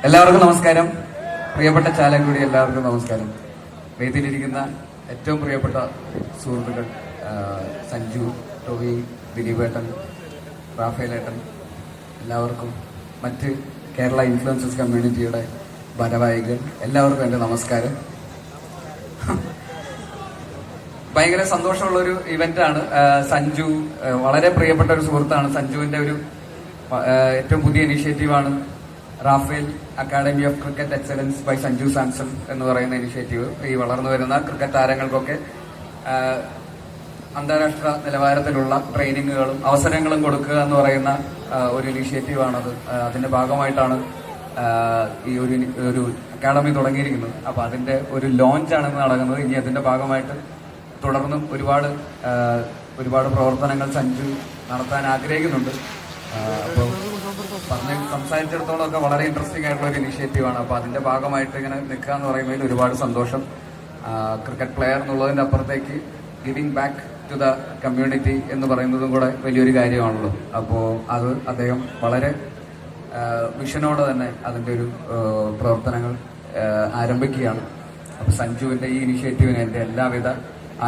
എല്ലാവർക്കും നമസ്കാരം. പ്രിയപ്പെട്ട ചാലക്കുടി എല്ലാവർക്കും നമസ്കാരം. വേദിയിലിരിക്കുന്ന ഏറ്റവും പ്രിയപ്പെട്ട സുഹൃത്തുക്കൾ സഞ്ജു, ടോവി, ദിലീപേട്ടൻ, റാഫേലേട്ടൻ, എല്ലാവർക്കും മറ്റ് കേരള ഇൻഫ്ലുവൻസസ് കമ്മ്യൂണിറ്റിയുടെ ഭാരവാഹികൾ എല്ലാവർക്കും എൻ്റെ നമസ്കാരം. ഭയങ്കര സന്തോഷമുള്ളൊരു ഇവന്റാണ്. സഞ്ജു വളരെ പ്രിയപ്പെട്ട ഒരു സുഹൃത്താണ്. സഞ്ജുവിന്റെ ഒരു ഏറ്റവും പുതിയ ഇനിഷ്യേറ്റീവാണ് Rafael academy of cricket excellence by Sanju Samson എന്ന് പറയുന്ന ഇനിഷ്യേറ്റീവ്. ഈ വളർന്നു വരുന്ന ക്രിക്കറ്റ് താരങ്ങൾക്കൊക്കെ അന്താരാഷ്ട്ര നിലവാരത്തിലുള്ള ട്രെയിനിങ്ങുകളും അവസരങ്ങളും കൊടുക്കുക എന്ന് പറയുന്ന ഒരു ഇനിഷ്യേറ്റീവാണത്. അതിന്റെ ഭാഗമായിട്ടാണ് ഈ ഒരു അക്കാഡമി തുടങ്ങിയിരിക്കുന്നത്. അപ്പൊ അതിന്റെ ഒരു ലോഞ്ചാണ് നടക്കുന്നത്. ഇനി അതിന്റെ ഭാഗമായിട്ട് തുടർന്നും ഒരുപാട് പ്രവർത്തനങ്ങൾ സഞ്ജു നടത്താൻ ആഗ്രഹിക്കുന്നുണ്ട്. അപ്പോൾ സംസാരിച്ചിടത്തോളം ഒക്കെ വളരെ ഇൻട്രസ്റ്റിംഗ് ആയിട്ടുള്ള ഒരു ഇനിഷ്യേറ്റീവാണ്. അപ്പോൾ അതിന്റെ ഭാഗമായിട്ട് ഇങ്ങനെ നിൽക്കുക എന്ന് പറയുന്നതിൽ ഒരുപാട് സന്തോഷം. ക്രിക്കറ്റ് പ്ലെയർ എന്നുള്ളതിന്റെ അപ്പുറത്തേക്ക് giving back to the community എന്ന് പറയുന്നതും കൂടെ വലിയൊരു കാര്യമാണല്ലോ. അപ്പോൾ അത് അദ്ദേഹം വളരെ വിഷനോടെ തന്നെ അതിന്റെ ഒരു പ്രവർത്തനങ്ങൾ ആരംഭിക്കുകയാണ്. അപ്പൊ സഞ്ജുവിന്റെ ഈ ഇനിഷ്യേറ്റീവിന് എന്റെ എല്ലാവിധ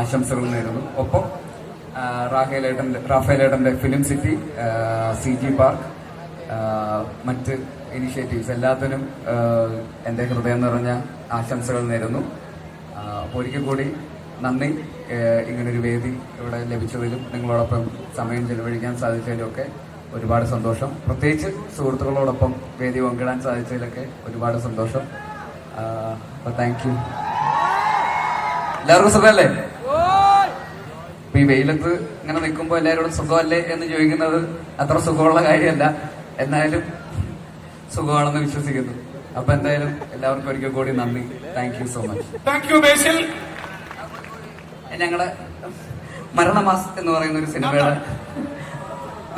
ആശംസകളും നേരുന്നു. ഒപ്പം റാഫേലേട്ടന്റെ ഫിലിം സിറ്റി, CG പാർക്ക്, മറ്റ് ഇനിഷ്യേറ്റീവ്സ് എല്ലാത്തിനും എന്റെ ഹൃദയം നിറഞ്ഞ ആശംസകൾ നേരുന്നു. അപ്പോൾ ഒരിക്കൽ കൂടി നന്ദി. ഇങ്ങനൊരു വേദി ഇവിടെ ലഭിച്ചതിലും നിങ്ങളോടൊപ്പം സമയം ചെലവഴിക്കാൻ സാധിച്ചതിലും ഒക്കെ ഒരുപാട് സന്തോഷം. പ്രത്യേകിച്ച് സുഹൃത്തുക്കളോടൊപ്പം വേദി പങ്കിടാൻ സാധിച്ചതിലൊക്കെ ഒരുപാട് സന്തോഷം. അപ്പൊ താങ്ക് യു. എല്ലാവർക്കും സുഖമല്ലേ? ഈ വെയിലത്ത് ഇങ്ങനെ നിൽക്കുമ്പോൾ എല്ലാവരോടും സുഖമല്ലേ എന്ന് ചോദിക്കുന്നത് അത്ര സുഖമുള്ള കാര്യമല്ല. എന്നാലും സുഖമാണെന്ന് വിശ്വസിക്കുന്നു. അപ്പൊ എന്തായാലും എല്ലാവർക്കും ഒരിക്കൽ കൂടി നന്ദി. Thank you so much. Thank you Basil. ഞങ്ങളുടെ മരണമാസ് എന്ന് പറയുന്ന ഒരു സിനിമയുടെ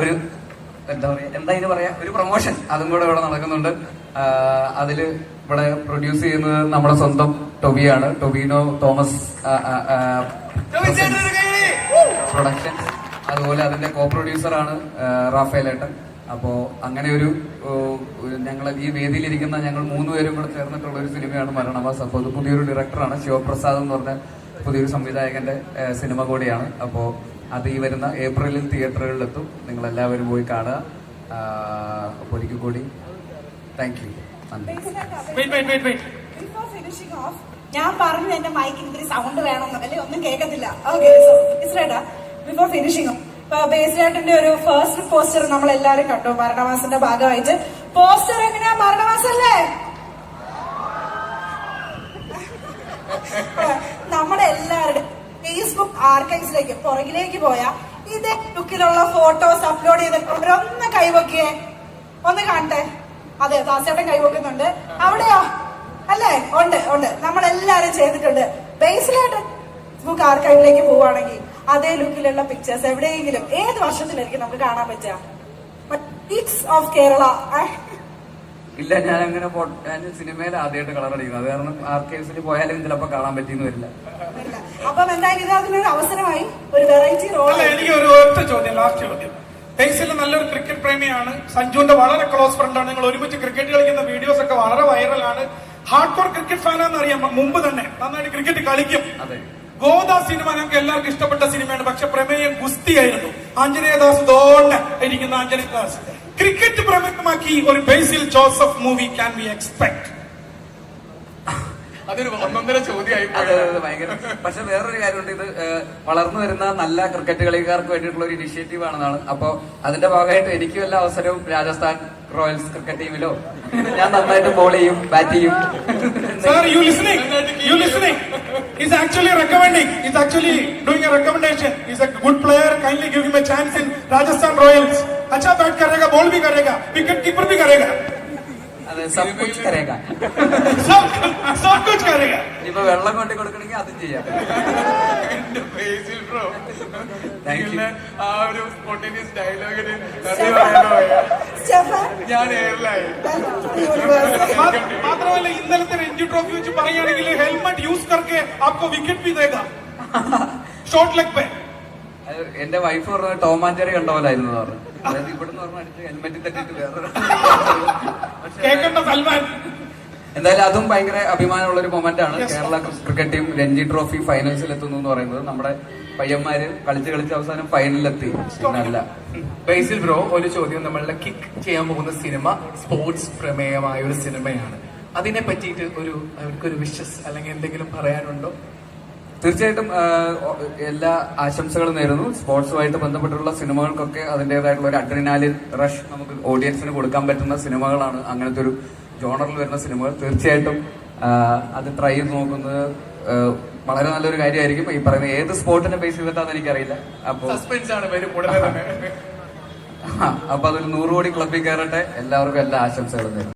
ഒരു എന്താ പറയാ ഒരു പ്രൊമോഷൻ അതും കൂടെ ഇവിടെ നടക്കുന്നുണ്ട്. അതില് ഇവിടെ പ്രൊഡ്യൂസ് ചെയ്യുന്നത് നമ്മുടെ സ്വന്തം ടൊബിയാണ്, ടൊബിനോ തോമസ് പ്രൊഡക്ഷൻ. അതുപോലെ അതിന്റെ കോ പ്രൊഡ്യൂസറാണ് റാഫേലേട്ടൻ. അപ്പോ അങ്ങനെ ഒരു ഞങ്ങൾ ഈ വേദിയിലിരിക്കുന്ന ഞങ്ങൾ 3 പേരും കൂടെ ചേർന്നിട്ടുള്ള ഒരു സിനിമയാണ് മരണമാസ്. അപ്പോൾ അത് പുതിയൊരു ഡയറക്ടറാണ്, ശിവപ്രസാദ് എന്ന് പറഞ്ഞ പുതിയൊരു സംവിധായകന്റെ സിനിമ കൂടിയാണ്. അപ്പോൾ അത് ഈ വരുന്ന ഏപ്രിലിൽ തിയേറ്ററുകളിലെത്തും. നിങ്ങൾ എല്ലാവരും പോയി കാണുക. അപ്പോൾ ഒരിക്കൽ കൂടി താങ്ക് യു. ഞാൻ പറഞ്ഞു എന്റെ മൈക്കിന് ഇത്തിരി സൗണ്ട് വേണമെന്നല്ലേ, ഒന്നും കേൾക്കത്തില്ല. ഓക്കെ, സോ ഇസ്രേട്ടാ ബിഫോർ ഫിനിഷിംഗും ബേസിലായിട്ടിന്റെ ഒരു ഫസ്റ്റ് പോസ്റ്റർ നമ്മൾ എല്ലാരും കണ്ടു മരണമാസത്തിന്റെ ഭാഗമായിട്ട്. പോസ്റ്റർ എങ്ങനെയാ? മരണമാസല്ലേ? നമ്മുടെ എല്ലാവരുടെയും ഫേസ്ബുക്ക് ആർക്കൈവ്സിലേക്ക് പുറകിലേക്ക് പോയാ ഇതേ ലുക്കിലുള്ള ഫോട്ടോസ് അപ്ലോഡ് ചെയ്തിട്ടുണ്ട്. ഒന്ന് കൈവക്കിയേ, ഒന്ന് കാണട്ടെ. അതെ, ദാസേട്ടൻ കൈവക്കുന്നുണ്ട്. അവിടെയോ? അല്ലേ? ഉണ്ട്. നമ്മളെല്ലാരും ചെയ്തിട്ടുണ്ട്. ബേസിലായിട്ട് ഫേസ്ബുക്ക് ആർക്കൈവിലേക്ക് പോവുകയാണെങ്കിൽ അതേ ലുക്കിലുള്ള പിക്ചേഴ്സ് എവിടെയെങ്കിലും ഏത് വർഷത്തിലായിരിക്കും നമുക്ക് കാണാൻ പറ്റുക? ഓഫ് കേരള. ഇല്ല, ഞാൻ അങ്ങനെ സിനിമയിൽ ആദ്യമായിട്ട് കളർ അടിക്കുന്നത്. അത് കാരണം ആർക്കൈവ്സിൽ പോയാലും ചിലപ്പോൾ കാണാൻ പറ്റിയെന്ന് വരില്ല. അപ്പം എന്തായാലും ഇത് അതിനൊരു അവസരമായി ഒരു വെറൈറ്റി റോൾ. എനിക്ക് ഒരു ഒറ്റ ചോദ്യം, ലാസ്റ്റ് ചോദ്യം. ബേസിൽ നല്ലൊരു ക്രിക്കറ്റ് പ്രേമിയാണ്, സഞ്ജുവിന്റെ വളരെ ക്ലോസ് ഫ്രണ്ടാണ്. നിങ്ങൾ ഒരുമിച്ച് ക്രിക്കറ്റ് കളിക്കുന്ന വീഡിയോസ് ഒക്കെ വളരെ വൈറലാണ്. ഹാർഡ് കോർ ക്രിക്കറ്റ് ഫാനാന്ന് അറിയാം. മുമ്പ് തന്നെ നന്നായിട്ട് ക്രിക്കറ്റ് കളിക്കും. ഗോദ സിനിമ ഞങ്ങൾക്ക് എല്ലാവർക്കും ഇഷ്ടപ്പെട്ട സിനിമയാണ്. പക്ഷെ പ്രമേയം ഗുസ്തിയായിരുന്നു. ആഞ്ജനേയദാസ് ദോണ്ട ഇരിക്കുന്ന ആഞ്ജനേയദാസ് ക്രിക്കറ്റ് പ്രമേയമാക്കി ഒരു Basil Joseph movie can we expect? അതൊരു ഒന്നൊന്നര ചോദ്യമായി. ഭയങ്കര. പക്ഷെ വേറൊരു കാര്യമുണ്ട്, ഇത് വളർന്നു വരുന്ന നല്ല ക്രിക്കറ്റ് കളിക്കാർക്ക് വേണ്ടിയിട്ടുള്ള ഒരു ഇനിഷ്യേറ്റീവ് ആണെന്നാണ്. അപ്പൊ അതിന്റെ ഭാഗമായിട്ട് എനിക്ക് വല്ല അവസരവും രാജസ്ഥാൻ റോയൽസ് ക്രിക്കറ്റ് ടീമിലോ ഞാൻ നന്നായിട്ട് ബോൾ ചെയ്യും, ബാറ്റ് ചെയ്യും. Sir, you listening? He's actually recommending. He's actually doing a recommendation. He's a good player. Kindly give him a chance in Rajasthan Royals. अच्छा बैट करेगा, बॉल भी करेगा, विकेट कीपर भी करेगा. അതെ, സബ് കുച്ച് കരേഗാ. सब कुछ करेगा. ഇപ്പൊ വെള്ളം കൊണ്ടു കൊടുക്കണമെങ്കിൽ അതും ചെയ്യാം. ആ ഒരു സ്പോണ്ടേനിയസ് ഡയലോഗിന് ഞാൻ മാത്രമല്ല ഇന്നലത്തെ രഞ്ജി ട്രോഫി വെച്ച് പറയുകയാണെങ്കിൽ ഹെൽമെറ്റ് യൂസ് करके आपको विकेट भी देगा शॉर्ट लेग पे. എന്റെ വൈഫ് പറഞ്ഞത് ടോം ആൻഡ് ജെറി കണ്ട പോലായിരുന്നു പറഞ്ഞു. അതായത് ഇവിടുന്ന് പറഞ്ഞ അടിച്ച് ഹെൽമെറ്റിൽ തട്ടിട്ട് വേറെ കേൾക്കേണ്ട സൽമാൻ. എന്തായാലും അതും ഭയങ്കര അഭിമാനമുള്ള ഒരു മൊമെന്റ് ആണ്. Kerala cricket team Ranji trophy ഫൈനൽസിൽ എത്തുന്നു എന്ന് പറയുന്നത്. നമ്മുടെ പയ്യന്മാര് കളിച്ച് അവസാനം ഫൈനലിലെത്തി. പിന്നല്ല ബേസിൽ ബ്രോ, ഒരു ചോദ്യം. നമ്മളുടെ കിക്ക് ചെയ്യാൻ പോകുന്ന സിനിമ സ്പോർട്സ് പ്രമേയമായ ഒരു സിനിമയാണ്. അതിനെ പറ്റിയിട്ട് അവർക്കൊരു വിഷസ് അല്ലെങ്കിൽ എന്തെങ്കിലും പറയാനുണ്ടോ? തീർച്ചയായിട്ടും എല്ലാ ആശംസകളും നേരുന്നു. സ്പോർട്സുമായിട്ട് ബന്ധപ്പെട്ടുള്ള സിനിമകൾക്കൊക്കെ അതിൻ്റെതായിട്ടുള്ള ഒരു അഡ്രിനാലിൻ റഷ് നമുക്ക് ഓഡിയൻസിന് കൊടുക്കാൻ പറ്റുന്ന സിനിമകളാണ് അങ്ങനത്തെ ഒരു ജോണറിൽ വരുന്ന സിനിമകൾ. തീർച്ചയായിട്ടും അത് ട്രൈ ചെയ്ത് നോക്കുന്നത് വളരെ നല്ലൊരു കാര്യമായിരിക്കും. ഈ പറയുന്ന ഏത് സ്പോർട്ടിനെ ബേസ് ചെയ്തിട്ടാന്ന് എനിക്കറിയില്ല. അപ്പൊ സസ്പെൻസ് ആണ് പേര് കൂടുതൽ തന്നെ. അപ്പൊ അതൊരു 100 കോടി ക്ലബിൽ കയറട്ടെ. എല്ലാവർക്കും എല്ലാ ആശംസകളും നേരുന്നു.